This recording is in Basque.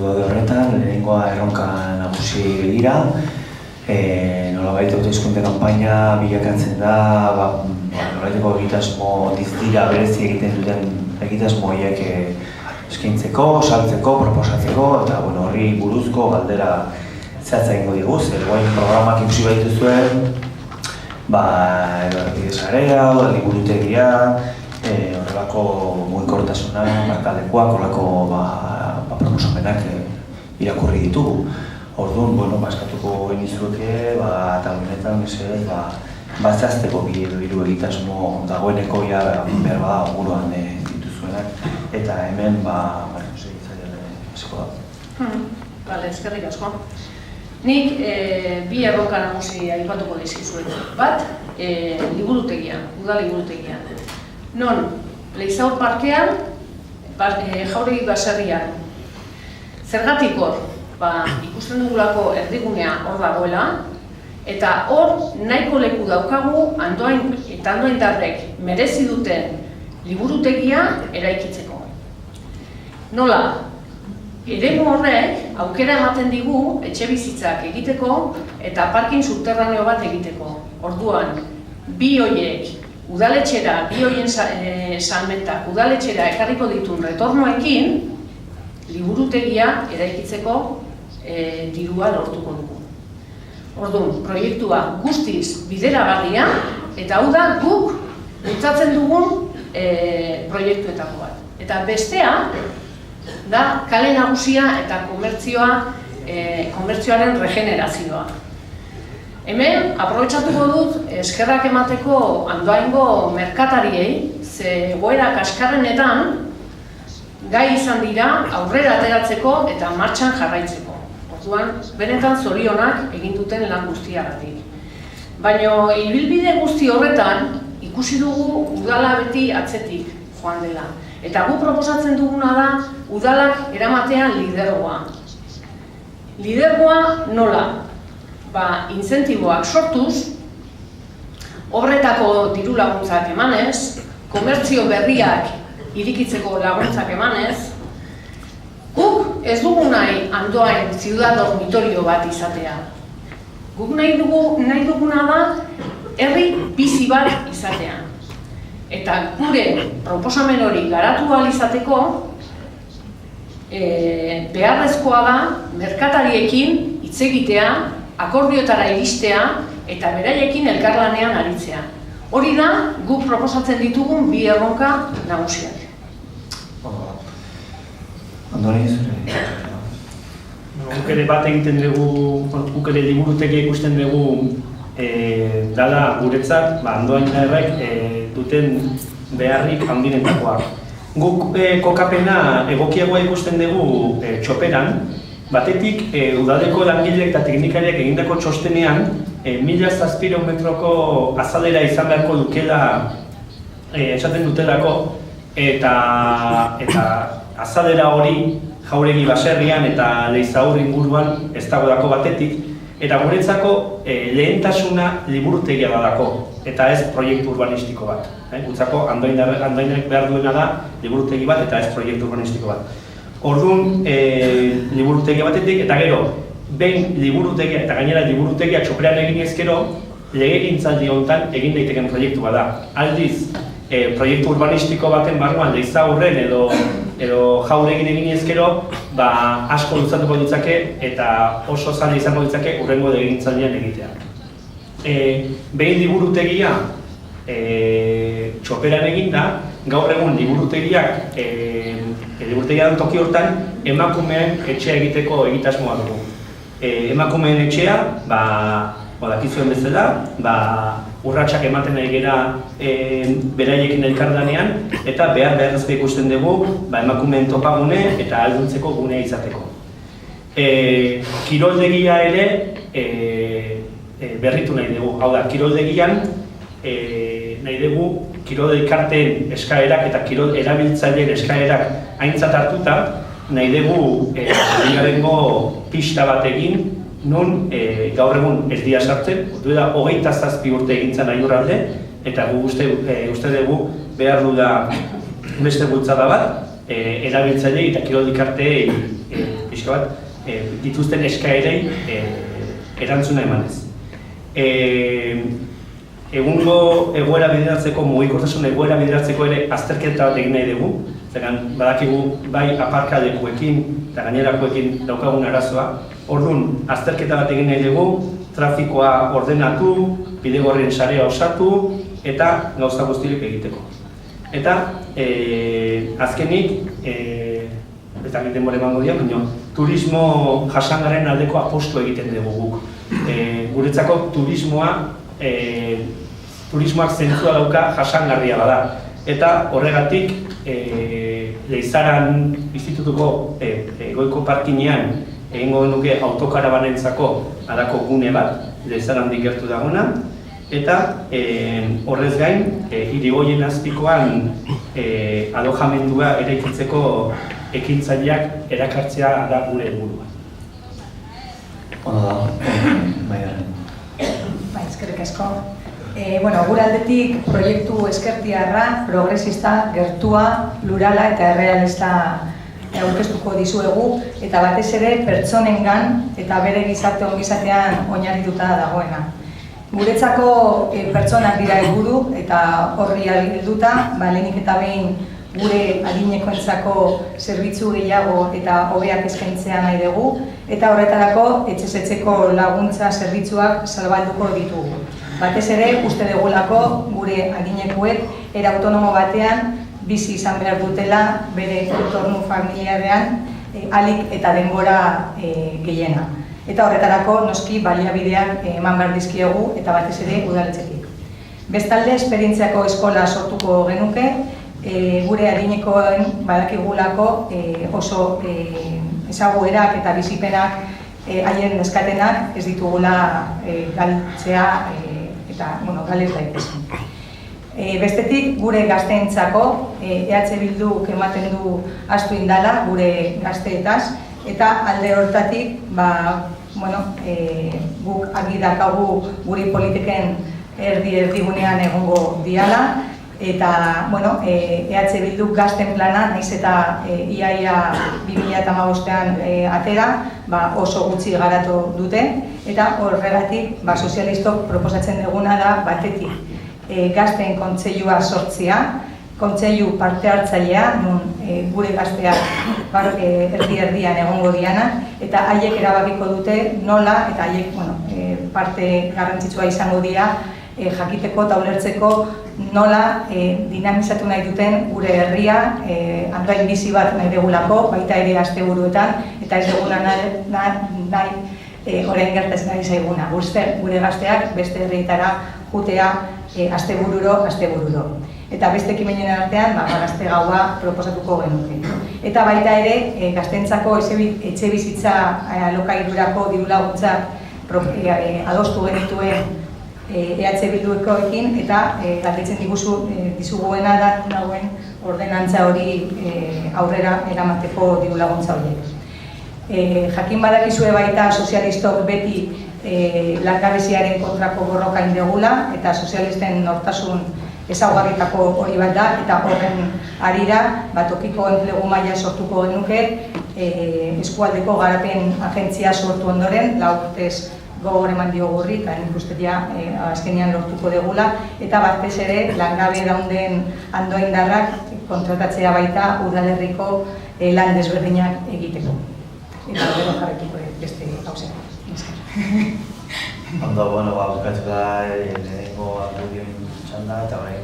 daude horretan, lehenengoa erronka nagusi begira. Nolabait hauteskunde kanpaina bilakatzen da, nolabaiteko egitasmo dizdira berezi egiten duten egitasmo horiek eskaintzeko, saltzeko, proposatzeko, eta horri buruzko galdera zehatza egingo digu, zer guain programak ikusi baituzuen, edo sarea, liburutegia, horrelako mugikortasuna, markalekuak, horrelako proposamenak irakurri ditugu. Orduan, eskatuko genizueke, eta honetan, zehazteko bi edo hiru egitasmo dagoeneko behar bada buruan dituzuenak, eta hemen, esiko da. Bale, eskerrik asko. Nik bi erronka nagusi aipatuko dizkizuet. Bat, liburutegia, udal liburutegia. Non, Leizaur parkean, Jauregi baserrian. Zergatik hor, ikusten dugulako erdigunea hor dagoela, eta hor nahiko leku daukagu Andoain eta andoaindarrek merezi duten liburutegia eraikitzeko. Nola, eremu horrek aukera ematen digu etxebizitzak egiteko eta parkin subterraneo bat egiteko. Orduan, bi horiek udaletxera, bi horien salmentak udaletxera ekarriko ditun retornoekin, liburutegia eraikitzeko dirua lortuko dugu. Orduan, proiektua guztiz bideragarria, eta hau da guk bultzatzen dugun proiektuetako bat. Eta bestea, da kale nagusia eta komertzioaren regenerazioa. Hemen, aprobetxatuko dut, eskerrak emateko Andoaingo merkatariei, ze egoera kaskarrenetan gai izan dira aurrera ateratzeko eta martxan jarraitzeko. Orduan, benetan zorionak egin duten lan guztiagatik. Baina, ibilbide guzti horretan, ikusi dugu udala beti atzetik joan dela. Eta gu proposatzen duguna da, udalak eramatean lidergoa. Lidergoa nola? Inzentiboak sortuz, obretako diru laguntzak emanez, komertzio berriak irikitzeko laguntzak emanez, guk ez dugu nahi Andoain ziudad dormitorio bat izatea. Guk nahi duguna da herri bizi bat izatea. Eta gure proposamen hori garatu ahal izateko, beharrezkoa da merkatariekin hitz egitea, akordioetara iristea eta beraiekin elkarlanean aritzea. Hori da guk proposatzen ditugun bi erronka nagusiak. Andoni, guk ere bat egiten dugu, guk ere liburutegia ikusten dugu dala guretzat, andoaindarrek duten beharrik handinetakoak. Guk kokapena egokiagoa ikusten dugu txoperan, batetik udaleko langileek eta teknikariak egindako txostenean 1.700 metroko azalera izan beharko dukela esaten dutelako, eta azalera hori Jauregi baserrian eta Leizaur inguruan ez dagoelako batetik, eta guretzako lehentasuna liburutegia badako, eta ez proiektu urbanistiko bat. Gutzako Andoainek behar duena da liburutegi bat eta ez proiektu urbanistiko bat. Orduan, liburutegia batetik, eta gero, behin liburutegia eta gainera liburutegia txoperan egin ezkero, legegintzaldi honetan egin daiteken proiektu bada. Aldiz, proiektu urbanistiko baten barruan Leizaurren edo Jauregin egin ezkero, asko luzatuko ditzake eta oso zaila izango ditzake hurrengo legegintzaldian egitea. Behin liburutegia txoperan eginda, gaur egun liburutegiak liburutegiaren toki hortan emakumeen etxea egiteko egitasmoa dugu. Emakumeen etxea, dakizuen bezala, urratsak ematen nahi gera beraiekin elkarlanean eta beharrezko ikusten dugu emakumeen topagune eta ahalduntzeko gunea izateko. Kiroldegia ere berritu nahi dugu. Hau da, kiroldegian nahi dugu kirol elkarteen eskaerak eta kirol erabiltzaileen eskaerak aintzat hartuta nahi dugu bigarrengo pista bat egin, nun gaur egun ez dira sartzen, duela 27 urte egintzen Aiurralde, eta gu uste dugu behar duda beste bultzada bat, erabiltzailei eta kirol elkarteei pixka bat, dituzten eskaerei erantzuna emanez. Egungo egoera bideratzeko, mugikortasun egoera bideratzeko ere azterketa bat egin nahi dugu. Zeran, badakigu bai aparkalekuekin eta gainerakoekin daukagun arazoa. Orduan, azterketa bat egin nahi dugu, trafikoa ordenatu, bidegorrien sarea osatu eta gauza guztirik egiteko. Eta azkenik, eta denbora emango dira, baina turismo jasangaren aldeko apostu egiten dugu guk. Guretzako turismoak zentzua dauka jasangarria bada. Eta horregatik, Leizaran institutuko goiko parkinean egingo genuke autokarabanentzako halako gune bat, Leizarandik gertu dagona, eta horrez gain, Irigoien azpikoan alojamendua eraikitzeko ekintzaileak erakartzea da gure helburua. Ondo da, Maialen. Bai, eskerrik asko. Gure aldetik proiektu ezkertiarra, progresista, gertua, plurala eta errealista aurkeztuko dizuegu, eta batez ere pertsonengan eta bere gizarte ongizatean oinarrituta dagoena. Guretzako pertsonak dira helburu eta horri helduta, lehenik eta behin gure adinekoentzako zerbitzu gehiago eta hobeak eskaintzea nahi dugu, eta horretarako etxez etxeko laguntza zerbitzuak salbalduko ditugu. Batez ere, uste dugulako gure adinekuek era autonomo batean bizi izan behar dutela bere entornu familiarean ahalik eta denbora gehiena. Eta horretarako noski baliabideak eman behar dizkiegu eta batez ere udaletxetik. Bestalde, esperientziako eskola sortuko genuke, gure adinekoen badakigulako oso ezaguerak eta bizipenak haien neskatenak ez ditugula galtzea eta galez daitezen. Bestetik, gure gazteentzako EH Bilduk ematen du astu indala gure gazteetaz, eta alde horretatik guk argi daukagu gure politiken erdigunean egongo diala, eta EH Bilduk gazten plana, nahiz eta iaia 2015an atera, oso gutxi garatu dute, eta horregatik sozialistok proposatzen duguna da batetik gazten kontseilua sortzea, kontseilu parte hartzailea, nun gure gazteak erdi-erdian egongo diana, eta haiek erabakiko dute nola, eta haiek parte garrantzitsua izango dira jakiteko eta ulertzeko nola dinamizatu nahi duten gure herria, andoain bizi bat nahi dugulako, baita ere asteburuetan, eta ez duguna nahi orain gertatzen ari zaiguna. Gure gazteak beste herrietara jutea astebururo. Eta beste ekimenen artean, gazte gaua proposatuko genuke. Eta baita ere, gazteentzako etxe bizitza alokairurako diru laguntzak adostu genituen EH Bilduekoekin, eta galdetzen dizuguena da nagoen ordenantza hori aurrera eramateko diru laguntza horiek. Jakin badakizue baita sozialistok beti langabeziaren kontrako borroka indegula, eta sozialisten nortasun ezaugarritako hori bat da, eta horren harira tokiko enplegu maila sortuko genuke, eskualdeko garapen agentzia sortu ondoren, 4 urtez gogor eman diogurri, eta nik uste azkenean lortuko degula, eta batez ere langabe daunden andoaindarrak kontratatzea baita udalerriko lan desberdinak egiteko. Eta gero jarretuko beste gauzak. Ondo, bukatu da lehenengo argudioen txanda, eta orain